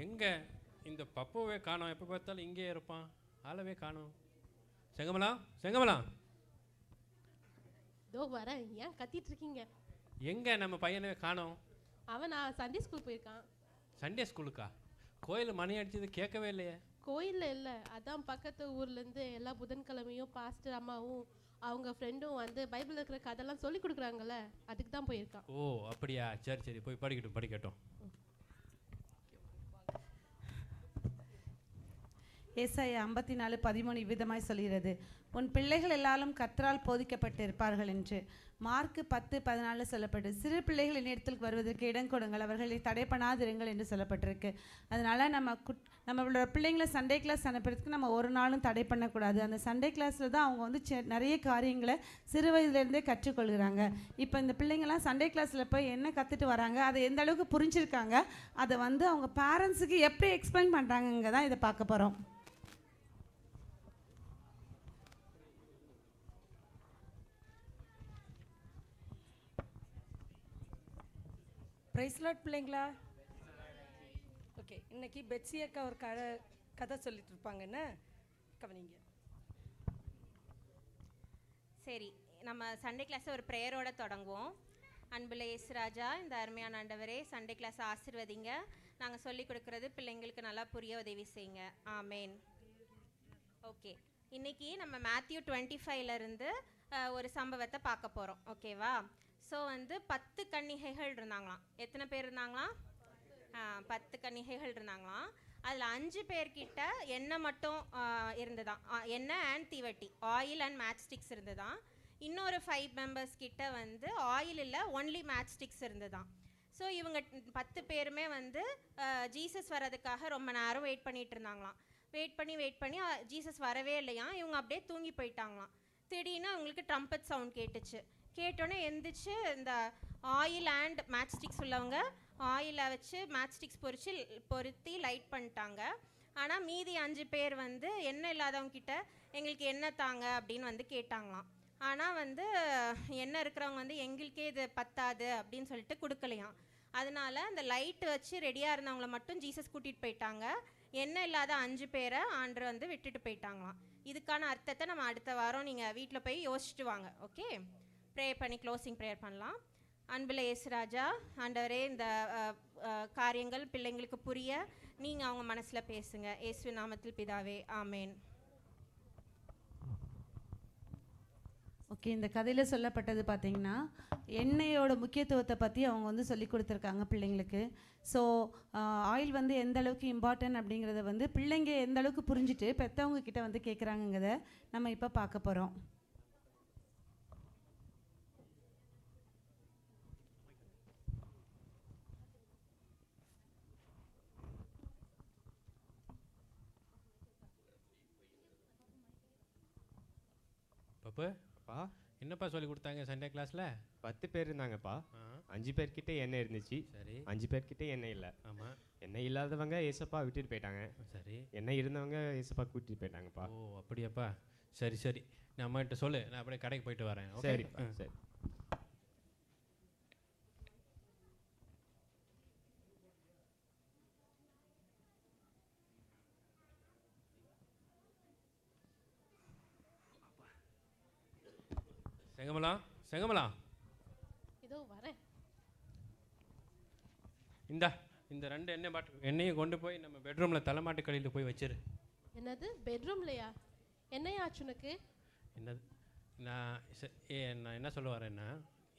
எங்கே இந்த பப்புவே காணோம், எப்போ பார்த்தாலும் இங்கே இருப்பான், ஆளவே காணோம். செங்கமலா, செங்கமலா, இதோ வரேன். ஏன் கத்திட்டு இருக்கீங்க? எங்கே நம்ம பையனவே காணோம்? அவன் நான் சண்டே ஸ்கூல் போயிருக்கான். சண்டே ஸ்கூலுக்கா? கோயில் மணி அடிச்சது கேட்கவே இல்லையே. கோயிலில் இல்லை, அதான் பக்கத்து ஊர்லேருந்து எல்லா புதன்கிழமையும் பாஸ்டர் அம்மாவும் அவங்க ஃப்ரெண்டும் வந்து பைபிள் இருக்கிற கதைலாம் சொல்லி கொடுக்குறாங்கல்ல, அதுக்கு தான் போயிருக்கான். ஓ அப்படியா, சரி சரி, போய் படிக்கட்டும். ஏசாயா 54:13 இவ்விதமாய் சொல்கிறது, உன் பிள்ளைகள் எல்லாரும் கர்த்தரால் போதிக்கப்பட்டு இருப்பார்கள் என்று. மார்க்கு 10:14 சொல்லப்பட்டு, சிறு பிள்ளைகள் என்னிடத்தில் வருவதற்கு இடம் கொடுங்கள், அவர்களை தடை பண்ணாதிருங்கள் என்று சொல்லப்பட்டிருக்கு. அதனால நம்மளோட பிள்ளைங்களை சண்டே கிளாஸ் அனுப்புறதுக்கு நம்ம ஒரு நாளும் தடை பண்ணக்கூடாது. அந்த சண்டே கிளாஸில் தான் அவங்க வந்து நிறைய காரியங்களை சிறு வயதுலேருந்தே கற்றுக்கொள்கிறாங்க. இப்போ இந்த பிள்ளைங்கள்லாம் சண்டே கிளாஸில் போய் என்ன கற்றுட்டு வராங்க, அதை எந்த அளவுக்கு புரிஞ்சிருக்காங்க, அதை வந்து அவங்க பேரண்ட்ஸுக்கு எப்படி எக்ஸ்பிளைன் பண்ணுறாங்கங்க தான் இதை பார்க்க போகிறோம். பிரைஸ் லார்ட் பிள்ளைங்களா. ஓகே, இன்னைக்கு பெட்ஸி அக்கா ஒரு கதை சொல்லிட்டு இருப்பாங்கன்னு கவனிங்க. சரி, நம்ம சண்டே கிளாஸை ஒரு ப்ரேயரோட தொடங்குவோம். அன்புள்ள இயேசு ராஜா, இந்த அருமையான ஆண்டவரே, சண்டே கிளாஸை ஆசீர்வதிங்க. நாங்கள் சொல்லிக் கொடுக்குறது பிள்ளைங்களுக்கு நல்லா புரிய உதவி செய்யுங்க. ஆமேன். ஓகே, இன்னைக்கு நம்ம மேத்யூ 25 ஒரு சம்பவத்தை பார்க்க போகிறோம். ஓகேவா? ஸோ வந்து 10 கன்னிகைகள் இருந்தாங்களாம். எத்தனை பேர் இருந்தாங்களாம்? 10 கன்னிகைகள் இருந்தாங்களாம். அதில் 5 பேர்கிட்ட எண்ணெய் மட்டும் இருந்துதான், எண்ணெய் அண்ட் தீவட்டி, ஆயில் அண்ட் மேட்ச் ஸ்டிக்ஸ் இருந்துதான். இன்னொரு 5 மெம்பர்ஸ் கிட்ட வந்து ஆயில் இல்லை, ஒன்லி மேட்ச் ஸ்டிக்ஸ் இருந்துதான். ஸோ இவங்க 10 பேருமே வந்து ஜீசஸ் வர்றதுக்காக ரொம்ப நேரம் வெயிட் பண்ணிட்டு இருந்தாங்களாம். வெயிட் பண்ணி ஜீசஸ் வரவே இல்லையா. இவங்க அப்படியே தூங்கி போயிட்டாங்களாம். திடீர்னு அவங்களுக்கு ட்ரம்பட் சவுண்ட் கேட்டுச்சு. கேட்டோன்னே எந்திரிச்சு இந்த ஆயில் அண்ட் மேட்ச் ஸ்டிக்ஸ் உள்ளவங்க ஆயிலை வச்சு மேட்ச் ஸ்டிக்ஸ் பொருத்தி லைட் பண்ணிட்டாங்க. ஆனால் மீதி 5 பேர் வந்து எண்ணெய் இல்லாதவங்க கிட்ட எங்களுக்கு எண்ணெய் தாங்க அப்படின்னு வந்து கேட்டாங்களாம். ஆனால் வந்து எண்ணெய் இருக்கிறவங்க வந்து எங்களுக்கே இது பத்தாது அப்படின்னு சொல்லிட்டு கொடுக்கலையாம். அதனால அந்த லைட் வச்சு ரெடியாக இருந்தவங்கள மட்டும் ஜீசஸ் கூட்டிகிட்டு போயிட்டாங்க. எண்ணெய் இல்லாத 5 பேரை ஆண்டவர் வந்து விட்டுட்டு போயிட்டாங்களாம். இதுக்கான அர்த்தத்தை நம்ம அடுத்த வாரம் நீங்கள் வீட்டில் போய் யோசிச்சுட்டு வாங்க. ஓகே, ப்ரே பண்ணி க்ளோசிங் ப்ரேயர் பண்ணலாம். அன்புள்ள இயேசு ராஜா, ஆண்டவரே, இந்த காரியங்கள் பிள்ளைங்களுக்கு புரிய நீங்கள் அவங்க மனசில் பேசுங்க. இயேசு நாமத்தில் பிதாவே, ஆமேன். ஓகே, இந்த கதையில் சொல்லப்பட்டது பார்த்திங்கன்னா எண்ணெயோட முக்கியத்துவத்தை பற்றி அவங்க வந்து சொல்லி கொடுத்துருக்காங்க பிள்ளைங்களுக்கு. ஸோ ஆயில் வந்து எந்த அளவுக்கு இம்பார்ட்டன்ட் அப்படிங்கிறத வந்து பிள்ளைங்க எந்த அளவுக்கு புரிஞ்சுட்டு பெற்றவங்க கிட்ட வந்து கேட்குறாங்கிறத நம்ம இப்போ பார்க்க போகிறோம். பா, என்னப்பா சொல்லி கொடுத்தாங்க சண்டே கிளாஸில்? 10 பேர் இருந்தாங்கப்பா. 5 பேர்கிட்ட எண்ணெய் இருந்துச்சு. சரி. 5 பேர்கிட்ட எண்ணெய் இல்லை. ஆமாம். எண்ணெய் இல்லாதவங்க ஏசப்பா விட்டுட்டு போயிட்டாங்க. சரி. எண்ணெய் இருந்தவங்க ஏசப்பா கூட்டிட்டு போயிட்டாங்கப்பா. ஓ அப்படியாப்பா, சரி சரி, நான் அம்மாகிட்ட சொல்லு, நான் அப்படியே கடைக்கு போயிட்டு வரேன். சரிப்பா, சரி. செங்கமலா, இதோ வரேன். இந்த 2 எண்ணெயை கொண்டு போய் நம்ம பெட்ரூமில் தலைமாட்டு கடையில் போய் வச்சிரு. என்னது பெட்ரூம்லையா? என்னையாச்சு உனக்கு? என்னது? நான் என்ன சொல்ல வரேன்னா,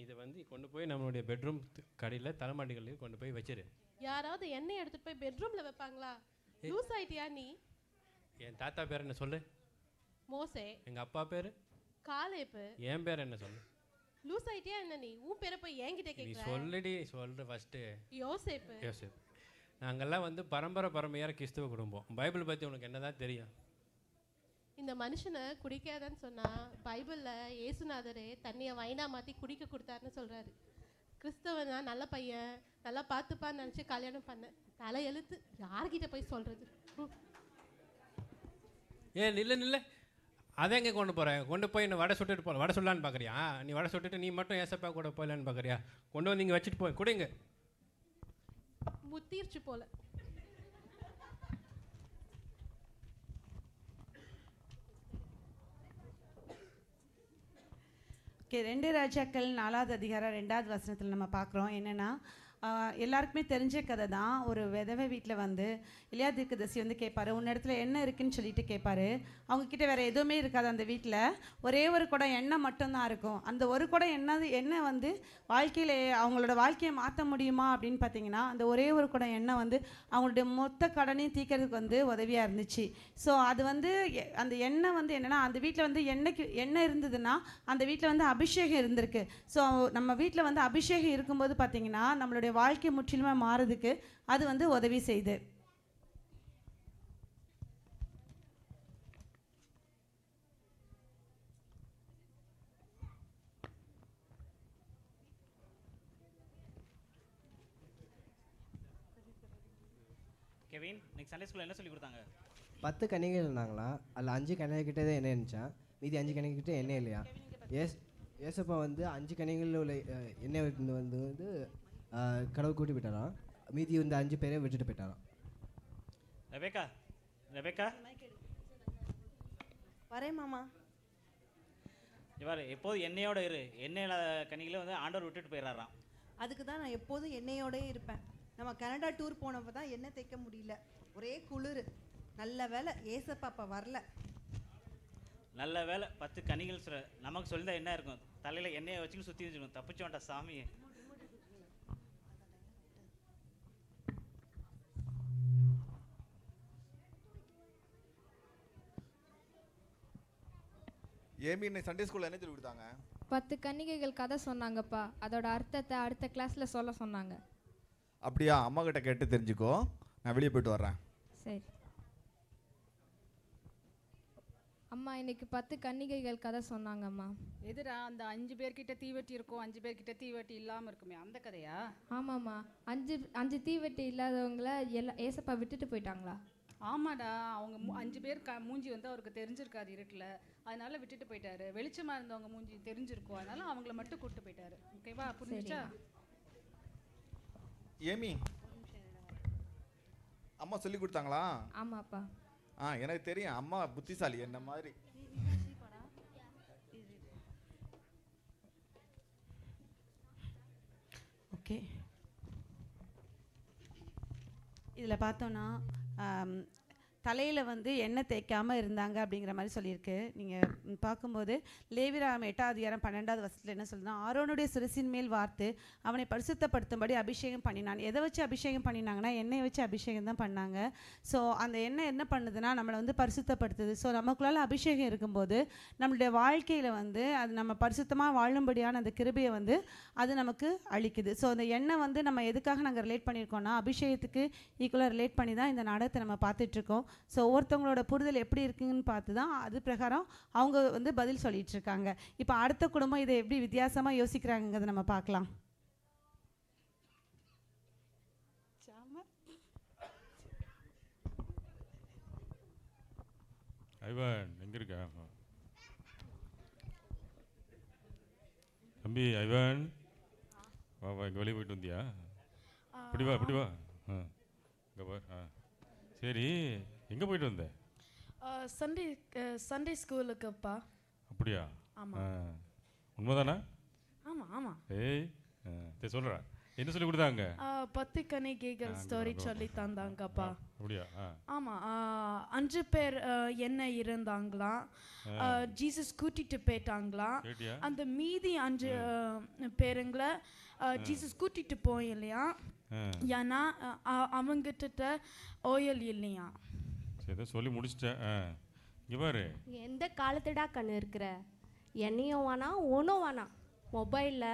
இதை வந்து கொண்டு போய் நம்மளுடைய பெட்ரூம் கடையில் தலைமாட்டு கடையில் கொண்டு போய் வச்சிரு. யாராவது எண்ணெய் எடுத்துட்டு போய் பெட்ரூம்ல வைப்பாங்களா? லூஸ் ஆயிட்டியா நீ? என் தாத்தா பேர் என்ன சொல்லு? மோசே. எங்கள் அப்பா பேர் காலேப்பு. என் பேர் என்ன சொல்லு? லூஸ் ஆயிட்டியா என்ன நீ? உன் பேரை போய் என்கிட்ட நீ கேட்குற? சொல்ற ஃபஸ்ட்டு. யோசேப்பு. நாங்கள்லாம் வந்து பரம்பரையாக கிறிஸ்துவ குடும்பம். பைபிள் பற்றி உனக்கு என்னதான் தெரியும்? இந்த மனுஷனை குடிக்காதன்னு சொன்னா பைபிளில் இயேசுநாதரே தண்ணியை வைனா மாற்றி குடிக்க கொடுத்தாருன்னு சொல்கிறாரு. கிறிஸ்தவனா நல்ல பையன், நல்லா பார்த்துப்பான்னு நினச்சி கல்யாணம் பண்ணேன். தலை எழுத்து, யார்கிட்ட போய் சொல்கிறது? நில்ல, அதை எங்கே கொண்டு போய் என்ன வடை சுட்டுட்டு போகல? வடை சுடலான்னு பார்க்குறியா? நீ வடை சுட்டுட்டு நீ மட்டும் ஏசப்பா கூட போகலான்னு பார்க்குறியா? கொண்டு வந்து இங்கே வச்சுட்டு போய் கொடுங்க. முத்திருச்சு போல. 2 ராஜாக்கள் 4வது அதிகாரம் 2வது வசனத்தில் நம்ம பார்க்குறோம். என்னென்னா, எல்லாருக்குமே தெரிஞ்ச கதை தான். ஒரு விதவை வீட்டில் வந்து எலியா தீர்க்கதரிசி வந்து கேட்பாரு, உன் இடத்துல என்ன இருக்குன்னு சொல்லிட்டு கேட்பாரு. அவங்கக்கிட்ட வேறு எதுவுமே இருக்காது. அந்த வீட்டில் ஒரே ஒரு குடம் எண்ணெய் மட்டும்தான் இருக்கும். அந்த ஒரு குடம் எண்ணெய் வந்து வாழ்க்கையில் அவங்களோட வாழ்க்கையை மாற்ற முடியுமா அப்படின்னு பார்த்தீங்கன்னா, அந்த ஒரே ஒரு குடம் எண்ணெய் வந்து அவங்களுடைய மொத்த கடனையும் தீர்க்கறதுக்கு வந்து உதவியாக இருந்துச்சு. ஸோ அது வந்து அந்த எண்ணெய் வந்து என்னென்னா, அந்த வீட்டில் வந்து எண்ணெய் இருந்ததுன்னா அந்த வீட்டில் வந்து அபிஷேகம் இருந்திருக்கு. ஸோ நம்ம வீட்டில் வந்து அபிஷேகம் இருக்கும்போது பார்த்தீங்கன்னா நம்மளுடைய வாழ்க்கை முற்றிலுமாக மாறதுக்கு அது வந்து உதவி செய்யுது. கெவின், இன்னைக்கு சண்டே ஸ்கூலில் என்ன சொல்லி கொடுத்தாங்க? 10 கன்னிகைகள் இருந்தாங்களா, அதில் 5 கன்னிகைக்கிட்டே தான் எண்ணெய் இருந்துச்சான், மீதி 5 கன்னிகைக்கிட்ட எண்ணெய் இல்லையா. ஏசப்பா வந்து 5 கன்னிகைகளில் உள்ள எண்ணெய் வந்து கடவுள் கூட்டி போயிட்டாராம், மீதி வந்து 5 பேரை விட்டுட்டு போயிட்டாராம். ரெபேக்கா வரேன் மாமா. இவர் எப்போதும் எண்ணெயோட இரு, எண்ணெயில் கன்னிகளை வந்து ஆண்டவர் விட்டுட்டு போயிடுறாராம். அதுக்கு தான் நான் எப்போதும் எண்ணெயோடே இருப்பேன். நம்ம கனடா டூர் போனப்போ தான் எண்ணெய் தைக்க முடியல, ஒரே குளிர். நல்ல வேலை ஏசப்பாப்பா வரல. நல்ல வேலை 10 கன்னிகள் சொல்ற, நமக்கு சொல்லிதான் என்ன இருக்கும், தலையில் எண்ணெயை வச்சுன்னு சுற்றி வச்சுக்கணும். தப்பிச்சு வேண்டாம் சாமியை. ஏமி, இன்னைக்கு சண்டே ஸ்கூலில் என்ன சொல்லி கொடுத்தாங்க? 10 கன்னிகைகள் கதை சொன்னாங்கப்பா. அதோட அர்த்தத்தை அடுத்த கிளாஸில் சொல்ல சொன்னாங்க. அப்படியா? அம்மா கிட்ட கேட்டு தெரிஞ்சுக்கோ, நான் வெளியே போயிட்டு வர்றேன். சரி அம்மா, இன்னைக்கு 10 கன்னிகைகள் கதை சொன்னாங்கம்மா. எதிரா அந்த 5 பேர்கிட்ட தீவெட்டி இருக்கும், 5 பேர்கிட்ட தீவெட்டி இல்லாமல் இருக்குமே, அந்த கதையா? ஆமாம்மா. 5 தீவெட்டி இல்லாதவங்கள ஏசப்பா விட்டுட்டு போயிட்டாங்களா? ஆமாடா, அவங்க 5 பேர் மூஞ்சி வந்து அவருக்கு தெரிஞ்சிருக்காது இருட்டில், அதனால விட்டுட்டு போயிட்டாரு. வெளிச்சமாக இருந்தவங்க மூஞ்சி தெரிஞ்சிருக்கும், அதனால அவங்கள மட்டும் கூப்பிட்டு போயிட்டாரு. ஓகேவா? புரிஞ்சுச்சா? ஏமி, அம்மா சொல்லி கொடுத்தாங்களா? ஆமாப்பா. எனக்கு தெரியும், அம்மா புத்திசாலி என்ன மாதிரி. ஓகே, இதில் பார்த்தோன்னா தலையில் வந்து எண்ணெய் தேய்க்காமல் இருந்தாங்க அப்படிங்கிற மாதிரி சொல்லியிருக்கு. நீங்கள் பார்க்கும்போது லேவியராகமம் 8வது அதிகாரம் 12வது வசனத்தில் என்ன சொல்லுதுன்னா, ஆரோனுடைய சிரசின் மேல் வார்த்து அவனை பரிசுத்தப்படுத்தும்படி அபிஷேகம் பண்ணினான். எதை வச்சு அபிஷேகம் பண்ணினாங்கன்னா, எண்ணெயை வச்சு அபிஷேகம் தான் பண்ணாங்க. ஸோ அந்த எண்ணெய் என்ன பண்ணுதுன்னா நம்மளை வந்து பரிசுத்தப்படுத்துது. ஸோ நமக்குள்ளால அபிஷேகம் இருக்கும்போது நம்மளுடைய வாழ்க்கையில் வந்து அது நம்ம பரிசுத்தமாக வாழும்படியான அந்த கிருபையை வந்து அது நமக்கு அளிக்குது. ஸோ அந்த எண்ணெய் வந்து நம்ம எதுக்காக நாங்கள் ரிலேட் பண்ணியிருக்கோம்னா, அபிஷேகத்துக்கு ஈக்குவலாக ரிலேட் பண்ணி தான் இந்த நாடகத்தை நம்ம பார்த்துட்ருக்கோம். ஸோ ஒவ்வொருத்தவங்களோட புரிதல் எப்படி இருக்குன்னு பார்த்து தான் அது பிரகாரம் அவங்க வந்து பதில் சொல்லிட்டு இருக்காங்க. இப்போ அடுத்த குடும்பம் இதை எப்படி வித்தியாசமாக யோசிக்கிறாங்கிறத நம்ம பார்க்கலாம். ஐவன் எங்க இருக்க தம்பி? ஐவன் வா வா, இங்கே வெளியே போயிட்டு வந்தியா? இப்படி வா இப்படி வா. இங்கே பார். சரி, எங்கே போயிட்டு வந்த? சண்டே ஸ்கூலுக்குப்பா. அப்படியா? ஆமாம். உண்மைதானா? ஆமாம் ஆமாம். ஏய் சரி, சொல்கிறா, என்ன சொல்லி கொடுத்தாங்க? 10 கன்னிகைகள் ஸ்டோரி சொல்லி தந்தாங்கப்பா. அப்படியா? ஆமாம். 5 பேர் என்ன இருந்தாங்களாம், ஜீசஸ் கூட்டிட்டு போயிட்டாங்களாம். அந்த மீதி 5 பேருங்களை ஜீசஸ் கூட்டிட்டு போய் இல்லையா, ஏன்னா அவங்கிட்ட ஓயல் இல்லையா. சரி, சொல்லி முடிச்சிட்டேன். இங்கே பாரு, எந்த காலத்துடா கண்ணு இருக்கிற, எண்ணெயும் வேணாம் ஒன்றும் வேணாம், மொபைலில்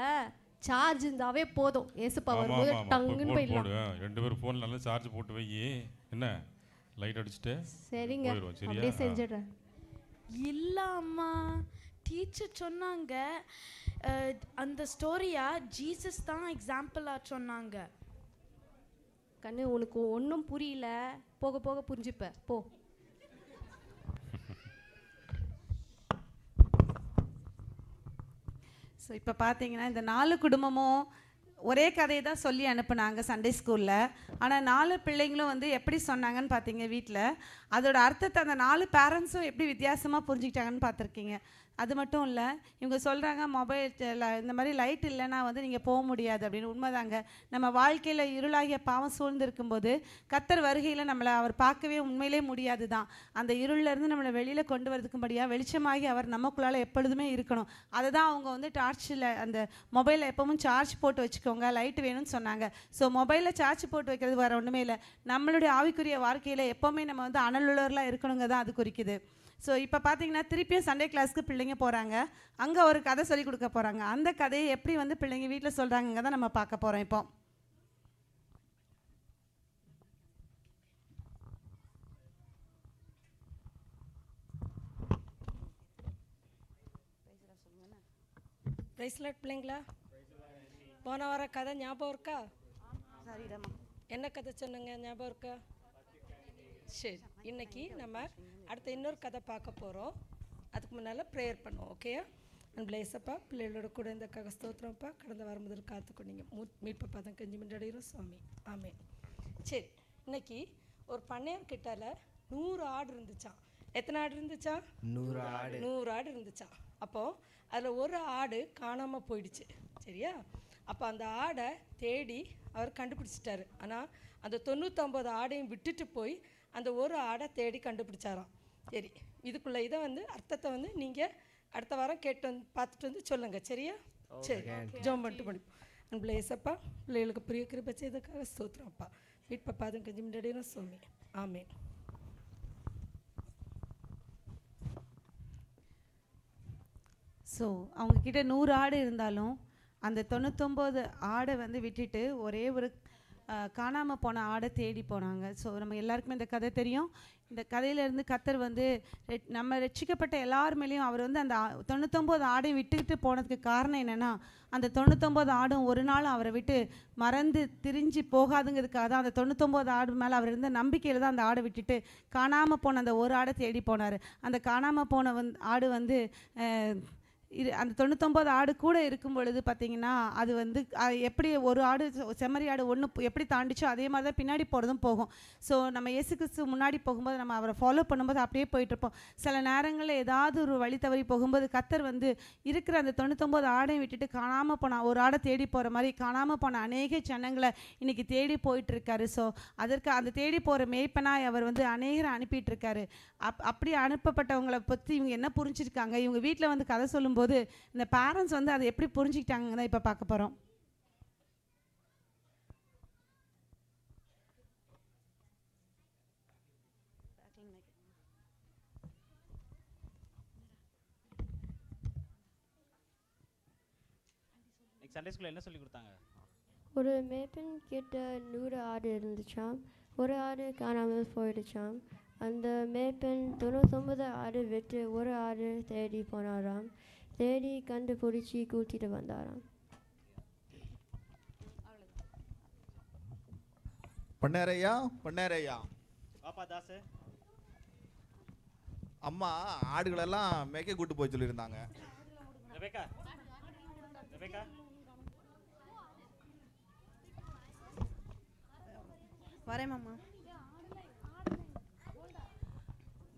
சார்ஜ் இருந்தாவே போதும். ஏசப்பா வரும்போது டங்குன்னு போயிடலாம். 2 பேர் ஃபோன் நல்லா சார்ஜ் போட்டு வை. என்ன லைட் அடிச்சுட்டு? சரிங்க, அப்படியே செஞ்சிடுறேன். இல்லை அம்மா, டீச்சர் சொன்னாங்க அந்த ஸ்டோரியா ஜீசஸ் தான் எக்ஸாம்பிளாக சொன்னாங்க. கண்ணு, உனக்கு ஒன்றும் புரியல, போக போக புரிஞ்சுப்ப போ. ஸோ இப்போ பார்த்தீங்கன்னா இந்த 4 குடும்பமும் ஒரே கதையை தான் சொல்லி அனுப்புனாங்க சண்டே ஸ்கூலில். ஆனால் 4 பிள்ளைங்களும் வந்து எப்படி சொன்னாங்கன்னு பார்த்தீங்க வீட்டில், அதோட அர்த்தத்தை அந்த 4 பேரண்ட்ஸும் எப்படி வித்தியாசமாக புரிஞ்சுக்கிட்டாங்கன்னு பார்த்துருக்கீங்க. அது மட்டும் இல்லை, இவங்க சொல்கிறாங்க மொபைல் இந்த மாதிரி லைட் இல்லைன்னா வந்து நீங்கள் போக முடியாது அப்படின்னு. உண்மைதாங்க. நம்ம வாழ்க்கையில் இருளாகிய பாவம் சூழ்ந்திருக்கும்போது கர்த்தர் வருகையில் நம்மளை அவர் பார்க்கவே உண்மையிலே முடியாது தான். அந்த இருளிலேருந்து நம்மளை வெளியில் கொண்டு வரதுக்கும்படியாக வெளிச்சமாகி அவர் நமக்குள்ளால் எப்பொழுதுமே இருக்கணும். அதை தான் அவங்க வந்து டார்ச்சில் அந்த மொபைலில் எப்பவும் சார்ஜ் போட்டு வச்சுக்கோங்க, லைட் வேணும்னு சொன்னாங்க. ஸோ மொபைலில் சார்ஜ் போட்டு வைக்கிறது வேறு ஒன்றுமே இல்லை, நம்மளுடைய ஆவிக்குரிய வாழ்க்கையில் எப்போவுமே நம்ம வந்து அனலுள்ளவர்களாக இருக்கணுங்க தான் அது குறிக்குது. ஸோ இப்போ பார்த்தீங்கன்னா திருப்பியும் சண்டே கிளாஸ்க்கு பிள்ளைங்க போகிறாங்க, அங்கே ஒரு கதை சொல்லி கொடுக்க போகிறாங்க. அந்த கதையை எப்படி வந்து பிள்ளைங்க வீட்டில் சொல்கிறாங்க தான் நம்ம பார்க்க போகிறோம் இப்போ. பிரைஸ்லாட் பிள்ளைங்களா, போன வார கதை ஞாபகம் இருக்கா? சரிடம்மா. என்ன கதை சொன்னங்க ஞாபகம் இருக்கா? சரி, இன்னைக்கு நம்ம அடுத்த இன்னொரு கதை பார்க்க போகிறோம். அதுக்கு முன்னால் ப்ரேயர் பண்ணுவோம். ஓகேயா? அன்புள்ள இயேசப்பா, பிள்ளைகளோட கூட இந்த ஸ்தோத்திரம்ப்பா. கடந்த வாரம் முதல் காத்துக்கொண்டீங்க, மீட்பை பார்த்தா கஞ்சி மின்றடைகிறோம் சுவாமி. ஆமென். சரி, இன்னைக்கு ஒரு பண்ணையார் கிட்டால 100 ஆடு இருந்துச்சான். எத்தனை ஆடு இருந்துச்சா? 100 ஆடு இருந்துச்சான். அப்போது அதில் ஒரு ஆடு காணாமல் போயிடுச்சு. சரியா? அப்போ அந்த ஆடை தேடி அவர் கண்டுபிடிச்சிட்டாரு. ஆனால் அந்த 99 ஆடையும் விட்டுட்டு போய் அந்த ஒரு ஆடை தேடி கண்டுபிடிச்சாராம். சரி, இதுக்குள்ளே இதை வந்து அர்த்தத்தை வந்து நீங்கள் அடுத்த வாரம் கேட்டு வந்து பார்த்துட்டு வந்து சொல்லுங்கள். சரியா? சரி, ஜோம் பண்ணிட்டு முடிப்போம். அன்புள்ள இயேசப்பா, பிள்ளைகளுக்கு பிரிய கிருபை செய்ததுக்காக ஸ்தோத்திரம்ப்பா. வீட்பா பாதம் கஞ்சி முன்னாடியும் சுவாமி. ஆமென். ஸோ அவங்கக்கிட்ட 100 ஆடு இருந்தாலும் அந்த 99 ஆடை வந்து விட்டுட்டு ஒரே ஒரு காணாமல் போன ஆடை தேடி போனாங்க. ஸோ நம்ம எல்லாருக்குமே இந்த கதை தெரியும். இந்த கதையிலேருந்து கர்த்தர் வந்து நம்ம ரட்சிக்கப்பட்ட எல்லார் மேலேயும் அவர் வந்து அந்த 99 ஆடையும் விட்டுக்கிட்டு போனதுக்கு காரணம் என்னென்னா, அந்த 99 ஆடும் ஒரு நாள் அவரை விட்டு மறந்து திரிஞ்சு போகாதுங்கிறதுக்காக தான். அந்த 99 ஆடு மேலே அவர் இருந்த நம்பிக்கையில் தான் அந்த ஆடை விட்டுட்டு காணாமல் போன அந்த ஒரு ஆடை தேடி போனார். அந்த காணாமல் போன ஆடு வந்து அந்த 99 ஆடு கூட இருக்கும் பொழுது பார்த்திங்கன்னா, அது வந்து எப்படி ஒரு ஆடு செம்மறி ஆடு ஒன்று எப்படி தாண்டிச்சோ அதே மாதிரி தான் பின்னாடி போகிறதும் போகும். ஸோ நம்ம இயேசு கிறிஸ்து முன்னாடி போகும்போது நம்ம அவரை ஃபாலோ பண்ணும்போது அப்படியே போயிட்டுருப்போம். சில நேரங்களில் ஏதாவது ஒரு வழி தவறி போகும்போது கர்த்தர் வந்து இருக்கிற அந்த 99 ஆடையும் விட்டுட்டு காணாமல் போன ஒரு ஆடை தேடி போகிற மாதிரி காணாமல் போன அநேக ஜனங்களை இன்றைக்கி தேடி போயிட்டுருக்காரு. ஸோ அதற்கு அந்த தேடி போகிற மேய்ப்பனாய் அவர் வந்து அநேகரை அனுப்பிட்டுருக்காரு. அப்படி அனுப்பப்பட்டவங்களை பற்றி இவங்க என்ன புரிஞ்சிருக்காங்க, இவங்க வீட்டில் வந்து கதை சொல்லும்போது இந்த பேரண்ட்ஸ் வந்து அதை எப்படி புரிஞ்சுக்கிட்டாங்கன்னு தான் இப்போ பார்க்க போகிறோம். சண்டே ஸ்கூல்ல என்ன சொல்லி கொடுத்தாங்க? ஒரு மேப்பன் கிட்ட 100 ஆடு இருந்துச்சாம். ஒரு ஆடு காணாமல் போயிடுச்சாம். அந்த மேப்பன் 99 ஆடு விட்டு ஒரு ஆடு தேடி போனாராம். தேடி கண்டுபிடிச்சி கூட்டிட்டு வந்தாராம். பண்ணேரையா பாப்பா தாஸ், அம்மா ஆடுகளெல்லாம் மேய்க்க கூட்டு போய் சொல்லியிருந்தாங்க. ரெபேக்கா வரேன் மாமா.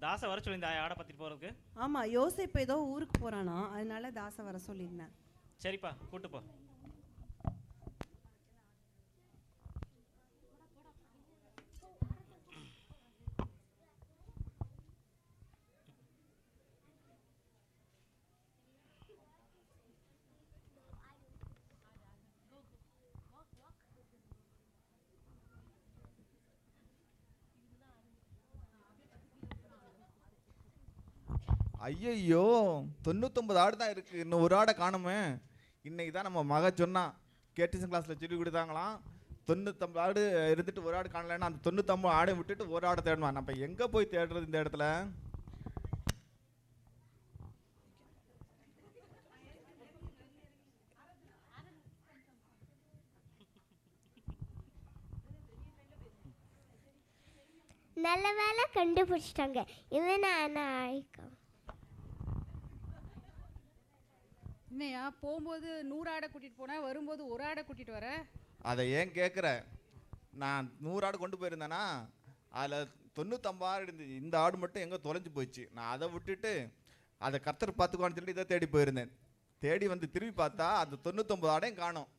தாசை வர சொல்லியிருந்தா ஆடை பற்றிட்டு போகிறதுக்கு. ஆமாம், யோசிப்பு ஏதோ ஊருக்கு போகிறானா, அதனால தாசை வர சொல்லியிருந்தேன். சரிப்பா, கூட்டு போ. ஐயோ, 99 ஆடு தான் இருக்குது, இன்னும் ஒரு ஆடை காணுமே. இன்னைக்கு தான் நம்ம மக சொன்னான், கேட்டிசன் கிளாஸில் சொல்லி கொடுத்தாங்களாம். 99 ஆடு இருந்துட்டு ஒரு ஆடு காணலைன்னா அந்த 99 ஆடை விட்டுட்டு ஒரு ஆடை தேடுவான். நம்ம எங்கே போய் தேடுறது இந்த இடத்துல? நல்ல வேலை கண்டுபிடிச்சிட்டாங்க. இது நான் ஆயிக்கும். என்னையா போகும்போது 100 ஆடை கூட்டிகிட்டு போனேன், வரும்போது ஒரு ஆடை கூட்டிகிட்டு வர? அதை ஏன் கேட்குற? நான் 100 ஆடு கொண்டு போயிருந்தேன்னா அதில் 99 ஆடு இருந்துச்சு. இந்த ஆடு மட்டும் எங்கே தொலைஞ்சு போயிடுச்சு. நான் அதை விட்டுட்டு அதை கர்த்தர் பார்த்துக்குவான்னு சொல்லிட்டு இதை தேடி போயிருந்தேன். தேடி வந்து திரும்பி பார்த்தா அந்த 99 ஆடையும் காணோம்.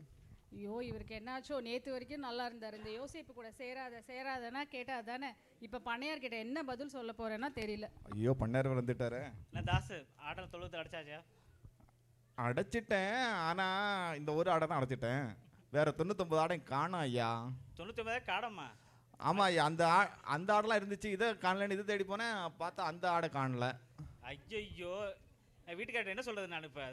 ஐயோ இவருக்கு என்னாச்சோ, நேற்று வரைக்கும் நல்லா இருந்தார். இந்த யோசிப்பு கூட சேராதனா கேட்டால் தானே. இப்போ பண்ணையார்கிட்ட என்ன பதில் சொல்ல போகிறேன்னா தெரியல. ஐயோ பண்ணையார் வந்துட்டாரு. என்ன தாசு ஆடல் தொழுவத்தை அடைச்சாச்சா? அடைச்சிட்டேன், ஆனால் இந்த ஒரு ஆடை தான் அடைச்சிட்டேன். வேற 99 ஆடையும் காணோம் ஐயா. 99 காடம்மா? ஆமாம் ஐயா, அந்த ஆடெல்லாம் இருந்துச்சு, இதை காணலன்னு இதை தேடி போனேன், பார்த்தா அந்த ஆடை காணல. ஐயோ வீட்டுக்கார்ட்ட என்ன சொல்கிறது நான் இப்போ?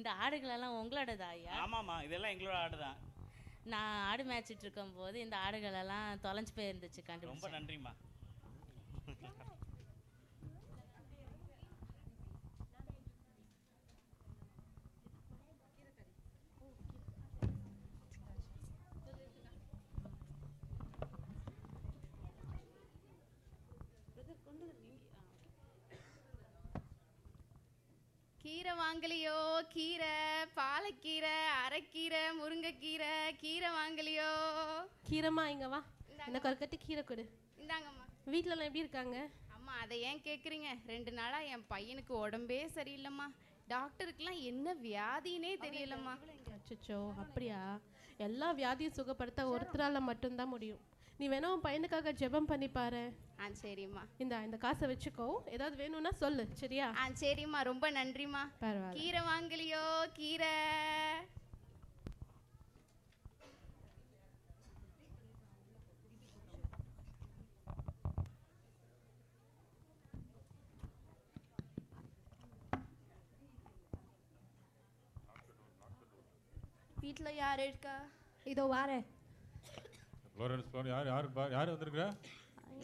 இந்த ஆடுகளெல்லாம் உங்களோடதா ஐயா? ஆமாம்மா, இதெல்லாம் எங்களோட ஆடு தான். நான் ஆடு மேய்ச்சிட்டு இருக்கும்போது இந்த ஆடுகளெல்லாம் தொலைஞ்சு போயிருந்துச்சு, ரொம்ப கண்டுபிடிச்சேன். நன்றிம்மா. கீரை வாங்கலையோ, கீரை, பாலக்கீரை, அரைக்கீரை, முருங்கைக்கீரை, கீரை வாங்கலையோ. கீரைம்மா இங்க வா, எனக்கு ஒரு கட்டு கீரை கொடு. இந்தாங்கம்மா. வீட்டிலலாம் எப்படி இருக்காங்க? அம்மா அதை ஏன் கேட்குறீங்க? 2 நாளாக என் பையனுக்கு உடம்பே சரியில்லைம்மா. டாக்டருக்குலாம் என்ன வியாதினே தெரியலம்மா. அச்சோ அப்படியா? எல்லா வியாதியும் சுகப்படுத்த ஒருத்தரால் மட்டும்தான் முடியும். நீ வேணா உன் பையனுக்காக ஜெபம் பண்ணி பாரு. சரிம்மா. இந்த காசை வச்சுக்கோ, ஏதாவது வேணும்னா சொல்லு, சரியா? சரிம்மா, ரொம்ப நன்றிம்மா. பரவாயில்ல. கீரை வாங்கலையோ, கீரை. வீட்டில் யார் இருக்கா? இதோ வாரேன். யார் வந்திருக்கிறா?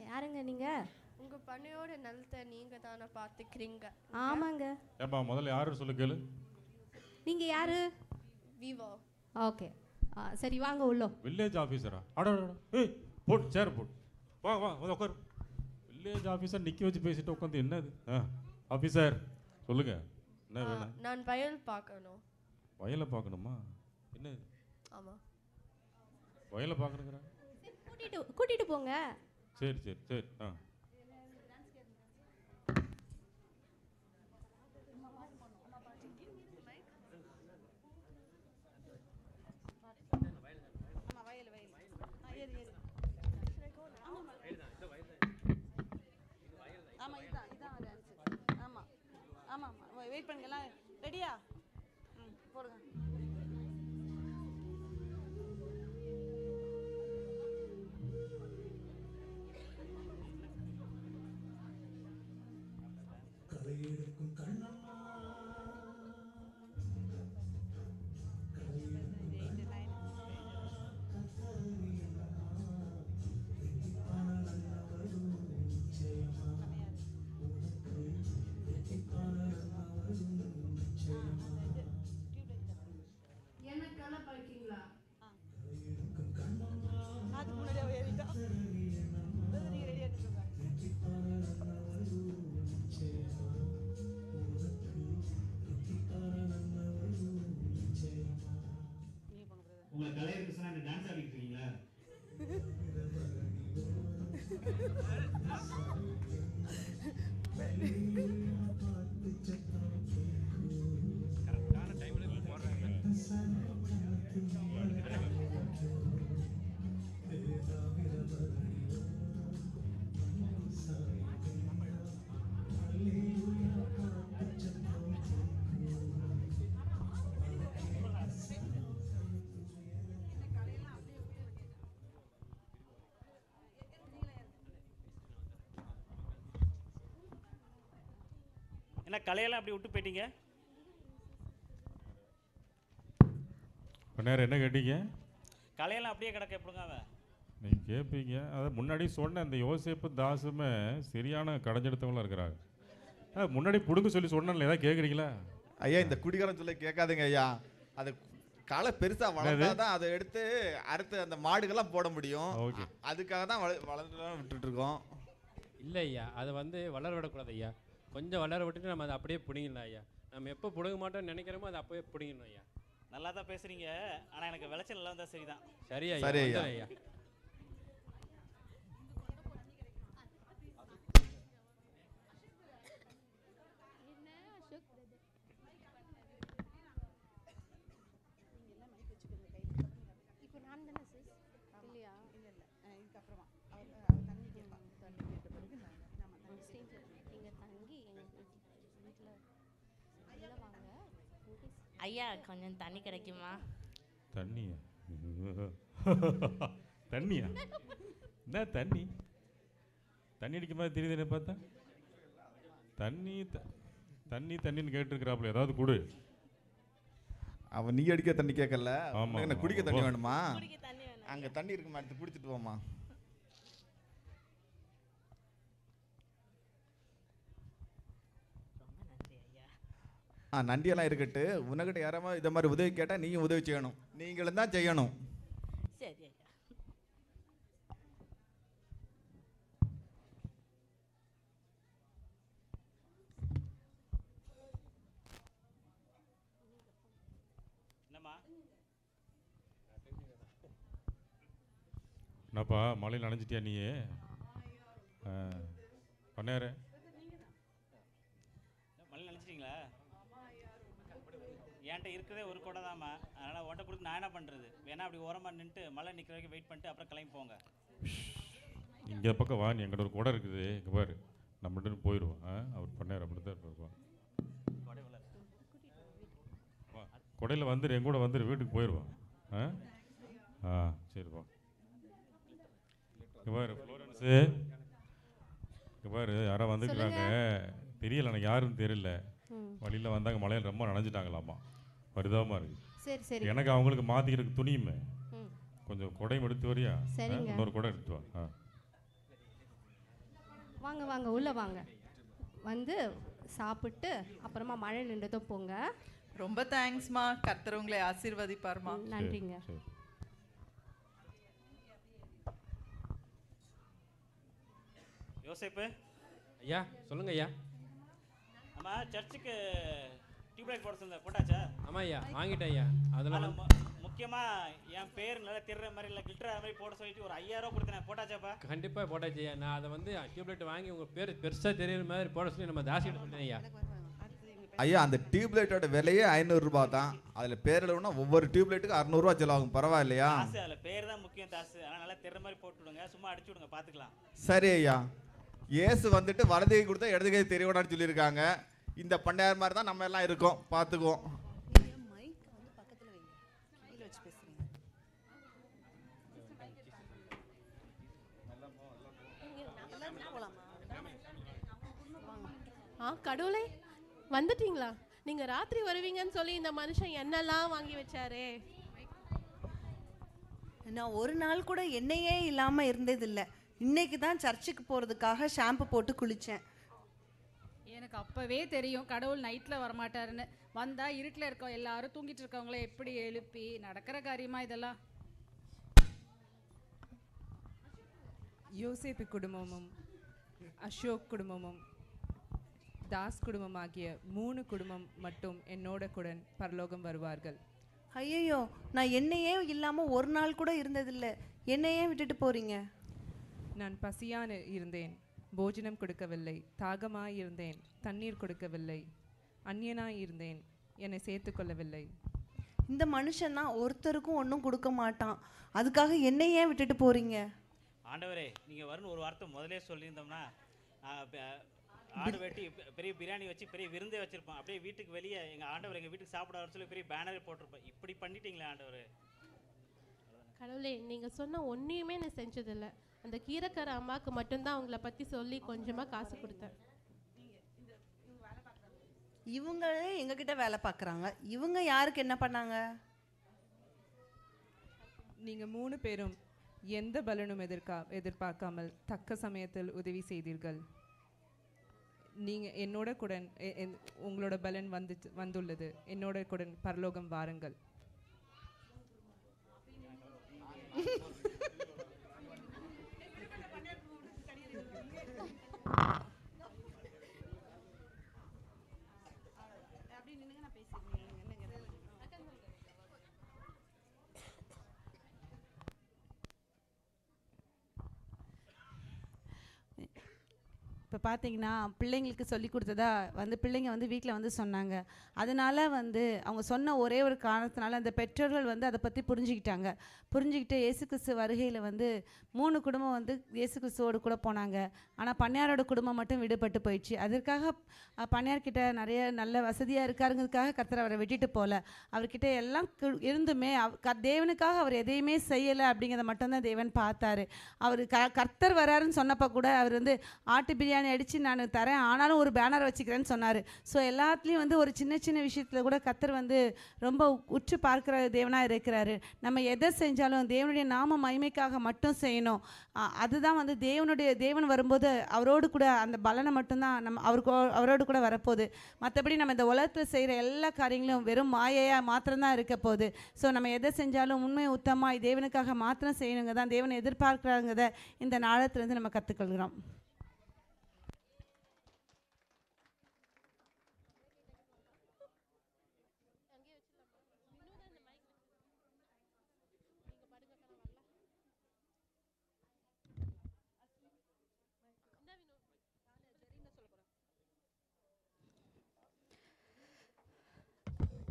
யாருங்க நீங்கள்? உங்கள் பண்ணையோட நிலத்தை நீங்கள் தானே பார்த்துக்கிறீங்க? ஆமாங்க. ஏப்பா முதல்ல யாருன்னு சொல்லு கேளு. நீங்கள் யாரு? விவோ. ஓகே சரி வாங்க உள்ளோ. வில்லேஜ் ஆஃபீஸரா? அட ஏய் போட் சேர் போட். வா வா வந்து உட்காரு. வில்லேஜ் ஆஃபீஸர் நிற்க வச்சு பேசிட்டு உட்காந்து என்னது? ஆஃபீஸர் சொல்லுங்க, என்ன வேணும்? நான் வயல் பார்க்கணும். வயலை பார்க்கணுமா? என்ன? ஆமாம், வயலை பார்க்கணுங்கிறா? கூட்டிட்டு போங்க. சரி சரி சரி. வெயிட் பண்ணுங்க, எல்லாம் ரெடியா? போடுங்க. உங்களை கலையரசு சொன்னா டான்ஸ் ஆடிட்டு இருக்கீங்களா? கரெக்டான டைம்ல போடுறாங்க. என்ன கலையெல்லாம் அப்படி விட்டு போயிட்டீங்க? நேரம் என்ன கேட்டீங்க? கலையெல்லாம் அப்படியே கிடக்க எப்படிங்க அவன்? நீங்கள் கேட்பீங்க. அதை முன்னாடி சொன்ன அந்த யோசேப்பு தாசுமே சரியான கடைஞ்செடுத்தவங்களாம் இருக்கிறாங்க. முன்னாடி பிடுங்க சொல்லி சொன்னேன்ல, ஏதாவது கேட்குறீங்களா? ஐயா இந்த குடிகாரன் சொல்ல கேட்காதுங்க ஐயா. அது களை பெருசா வளர்ந்தாதான் அதை எடுத்து அறுத்து அந்த மாடுகள்லாம் போட முடியும். அதுக்காக தான் வளர்ந்து விட்டுட்டு இருக்கோம். இல்லை ஐயா, அதை வந்து வளர விடக்கூடாது ஐயா. கொஞ்சம் வளர விட்டுட்டு நம்ம அதை அப்படியே பிடிங்கலாம் ஐயா. நம்ம எப்போ பிடுங்க மாட்டோம்னு நினைக்கிறோமோ அதை அப்போயே பிடிங்கணும் ஐயா. நல்லா தான் பேசுறீங்க, ஆனால் எனக்கு விளைச்சல் நல்லா இருந்தால் சரிதான். சரி ஐயா, சரி வந்துடுறேன் ஐயா. ஐயா. இப்போ நான் தானே சிஸ் இல்லையா? இல்லை இதுக்கப்புறமா அவர் தண்ணி கேட்பான். தண்ணி கேட்ட பிறகு நம்ம தண்ணி நீங்கள் தங்கி எங்கள் வீட்டில் உள்ளே வாங்க. ஐயா கொஞ்சம் தண்ணி கிடைக்குமா? தண்ணியா? தண்ணியா? என்ன தண்ணி? தண்ணி அடிக்க மாதிரி தெரியுது என்ன பார்த்தா? தண்ணின்னு கேட்டுருக்கிறாப்புல, ஏதாவது கொடு. அவன் நீ அடிக்க தண்ணி கேட்கல. ஆமா, என்ன குடிக்க தண்ணி வேணுமா? குடிக்க தண்ணி வேணும். அங்கே தண்ணி இருக்குமா, எடுத்து பிடிச்சிட்டு போமா. நண்டியெல்லாம் இருக்கட்டு. உனக்கிட்ட யாராவது இதை மாதிரி உதவி கேட்டால் நீயும் உதவி செய்யணும். நீங்களும் தான் செய்யணும். சரி ஐயா. என்னம்மா? என்னப்பா மழையில் நனைஞ்சிட்டியா நீயே? பண்ணாரு மழை நினச்சிட்டிங்களா? என்கிட்ட இருக்கிறதே ஒரு குடை தாம்மா. அதனால் உன்ட்ட கொடுத்து நான் என்ன பண்ணுறது? வேணா அப்படி ஓரமாக நின்றுட்டு மழை நிற்கிற வரைக்கும் வெயிட் பண்ணிட்டு அப்புறம் கிளம்பி போங்க. இங்கே பக்கம் வா, நீ எங்கிட்ட ஒரு குடை இருக்குது, இங்கே பாரு, நம்மகிட்ட போயிடுவோம். அவர் பண்ணார், அப்படி தான் இருப்பார். குடையில் வந்துடு, என் கூட வந்துடு, வீட்டுக்கு போயிடுவோம். சரிப்பா. இங்கே பாரு ஃப்ளோரன்ஸு, இங்கே பாரு யாரோ வந்துருக்குறாங்க, தெரியல எனக்கு யாருன்னு தெரியல. வழியில் வந்தாங்க, மழையில் ரொம்ப நனைஞ்சிட்டாங்களாம்மா. பரிதாபமாக இருக்குது. சரி சரி. எனக்கு அவங்களுக்கு மாற்றிக்கிறதுக்கு துணியுமே. கொஞ்சம் குடையும் எடுத்து வரியா? இன்னொரு குடை எடுத்து வா. வாங்க வாங்க உள்ளே வாங்க. வந்து சாப்பிட்டு அப்புறமா மழை நின்றதும் போங்க. ரொம்ப தேங்க்ஸ்மா. கர்த்தர் உங்களை ஆசீர்வதிப்பார்மா. நன்றிங்க. யோசேப்பு ஐயா சொல்லுங்க ஐயா. ஆமா, சர்ச்சுக்கு டியூப்லைட் போட சொன்ன போட்டாச்சா? ஆமாம் ஐயா, வாங்கிட்டேன் ஐயா. அதெல்லாம் முக்கியமாக என் பேர் நல்லா திடுற மாதிரி இல்லை கிளிட்டர் அது மாதிரி போட சொல்லிட்டு ஒரு 5000 ரூபா கொடுத்தேன். போட்டாச்சாப்பா? கண்டிப்பாக போட்டாச்சு ஐயா. நான் அதை வந்து டியூப்லைட் வாங்கி உங்கள் பேர் பெருசாக தெரியுற மாதிரி போட சொல்லி நம்ம தாசிகிட்ட சொல்லிட்டேன் ஐயா. ஐயா அந்த டியூப்லைட்டோட விலையே 500 ரூபாய் தான். அதில் பேரில் ஒவ்வொரு டியூப்லைட்டுக்கு 600 ரூபா செலவாகும். பரவாயில்லையா? அதில் பேர் தான் முக்கியம் தாசு. ஆனால் நல்லா திடுற மாதிரி போட்டு விடுங்க, சும்மா அடிச்சு விடுங்க, பார்த்துக்கலாம். சரி ஐயா. இயேசு வந்துட்டு வலது கை கொடுத்தா இடது கை தெரியக்கூடாதுன்னு சொல்லியிருக்காங்க. இந்த பண்டாயிரம் மாதிரி தான் நம்ம எல்லாம் இருக்கோம், பார்த்துக்குவோம். கடவுளே வந்துட்டீங்களா? நீங்க ராத்திரி வருவீங்கன்னு சொல்லி இந்த மனுஷன் என்னெல்லாம் வாங்கி வச்சாரே. நான் ஒரு நாள் கூட எண்ணெயே இல்லாமல் இருந்ததில்லை. இன்னைக்கு தான் சர்ச்சுக்கு போகிறதுக்காக ஷாம்பு போட்டு குளித்தேன். எனக்கு அப்போவே தெரியும் கடவுள் நைட்டில் வரமாட்டாருன்னு. வந்தால் இருட்டில் இருக்க எல்லாரும் தூங்கிட்டு இருக்கவங்கள எப்படி எழுப்பி நடக்கிற காரியமா இதெல்லாம்? யோசேப்பு குடும்பமும் அசோக் குடும்பமும் தாஸ் குடும்பம் ஆகிய 3 குடும்பம் மட்டும் என்னோட கூட பரலோகம் வருவார்கள். ஐயோ, நான் எண்ணெயே இல்லாமல் ஒரு நாள் கூட இருந்ததில்லை. என்னையே விட்டுட்டு போறீங்க? நான் பசியான இருந்தேன், போஜனம் கொடுக்கவில்லை. தாகமாய் இருந்தேன், தண்ணீர் கொடுக்கவில்லை. அந்நியனாய் இருந்தேன், என்னை சேர்த்துக்கொள்ளவில்லை. இந்த மனுஷன் தான் ஒருத்தருக்கும் ஒன்றும் கொடுக்க மாட்டான். அதுக்காக என்னையே விட்டுட்டு போறீங்க? ஆண்டவரே, நீங்கள் வரணும் ஒரு வார்த்தை முதலே சொல்லியிருந்தோம்னா ஆடு வெட்டி பெரிய பிரியாணி வச்சு பெரிய விருந்தே வச்சுருப்போம். அப்படியே வீட்டுக்கு வெளியே எங்கள் ஆண்டவர் எங்கள் வீட்டுக்கு சாப்பிட வர சொல்லி பெரிய பேனரே போட்டிருப்போம். இப்படி பண்ணிட்டீங்களே ஆண்டவர். கடவுளே, நீங்க சொன்ன ஒன்றையுமே நான் செஞ்சதில்லை. அந்த கீரைக்கார அம்மாவுக்கு மட்டும்தான் அவங்கள பற்றி சொல்லி கொஞ்சமாக காசு கொடுத்தேன். இவங்களே எங்ககிட்ட வேலை பார்க்குறாங்க. இவங்க யாருக்கு என்ன பண்ணாங்க? நீங்கள் 3 பேரும் எந்த பலனும் எதிர்பார்க்காமல் தக்க சமயத்தில் உதவி செய்தீர்கள். நீங்கள் என்னோட கூட உங்களோட பலன் வந்துள்ளது. என்னோட கூட பரலோகம் வாருங்கள். இப்போ பார்த்தீங்கன்னா பிள்ளைங்களுக்கு சொல்லி கொடுத்ததா பிள்ளைங்க வீட்டில் சொன்னாங்க. அதனால் அவங்க சொன்ன ஒரே ஒரு காரணத்தினால அந்த பெற்றோர்கள் அதை பற்றி புரிஞ்சுக்கிட்டாங்க. புரிஞ்சுக்கிட்டு இயேசு கிறிஸ்து வருகையில் 3 குடும்பம் இயேசு கிறிஸ்துவோடு கூட போனாங்க. ஆனால் பண்ணையாரோட குடும்பம் மட்டும் விடுபட்டு போயிடுச்சு. அதற்காக பண்ணையார்கிட்ட நிறைய நல்ல வசதியாக இருக்காருங்கிறதுக்காக கர்த்தர் அவரை விட்டுட்டு போகல. அவர்கிட்ட எல்லாம் இருந்துமே தேவனுக்காக அவர் எதையுமே செய்யலை அப்படிங்கிறத மட்டும்தான் தேவன் பார்த்தாரு. அவர் கர்த்தர் வராருன்னு சொன்னப்போ கூட அவர் ஆட்டு பிரியாணி அடித்து நான் தரேன், ஆனாலும் ஒரு பேனர் வச்சுக்கிறேன்னு சொன்னார். ஸோ எல்லாத்துலேயும் ஒரு சின்ன சின்ன விஷயத்தில் கூட கர்த்தர் ரொம்ப உற்று பார்க்குற தேவனாக இருக்கிறாரு. நம்ம எதை செஞ்சாலும் தேவனுடைய நாம மகிமைக்காக மட்டும் செய்யணும். அதுதான் தேவன் வரும்போது அவரோடு கூட அந்த பலனை மட்டும்தான் அவரோடு கூட வரப்போகுது. மற்றபடி நம்ம இந்த உலகத்தில் செய்கிற எல்லா காரியங்களும் வெறும் மாயையாக மாத்திரம்தான் இருக்க போகுது. ஸோ நம்ம எதை செஞ்சாலும் உண்மை உத்தமாக தேவனுக்காக மாத்திரம் செய்யணுங்க தான் தேவனை எதிர்பார்க்குறாங்கிறத இந்த நாளத்துலேருந்து நம்ம கற்றுக்கொள்கிறோம்.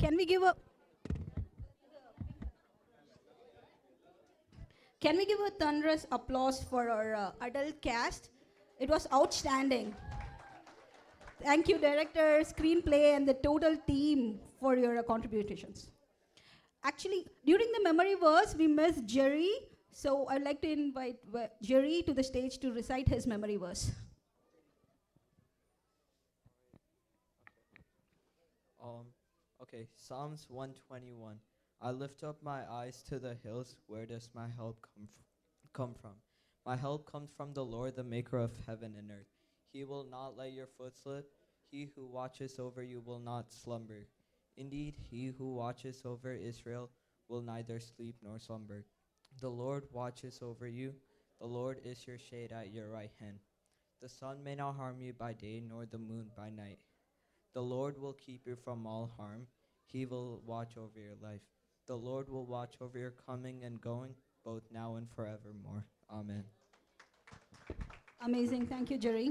Can we give a thunderous applause for our adult cast? It was outstanding. Thank you, director, screenplay, and the total team for your contributions. Actually, during the memory verse, we missed Jerry, so I'd like to invite Jerry to the stage to recite his memory verse. Okay, Psalms 121. I lift up my eyes to the hills. Where does my help come from? My help comes from the Lord, the maker of heaven and earth. He will not let your foot slip. He who watches over you will not slumber. Indeed, he who watches over Israel will neither sleep nor slumber. The Lord watches over you. The Lord is your shade at your right hand. The sun may not harm you by day, nor the moon by night. The Lord will keep you from all harm. He will watch over your life. The Lord will watch over your coming and going, both now and forevermore. Amen. Amazing. Thank you, Jerry.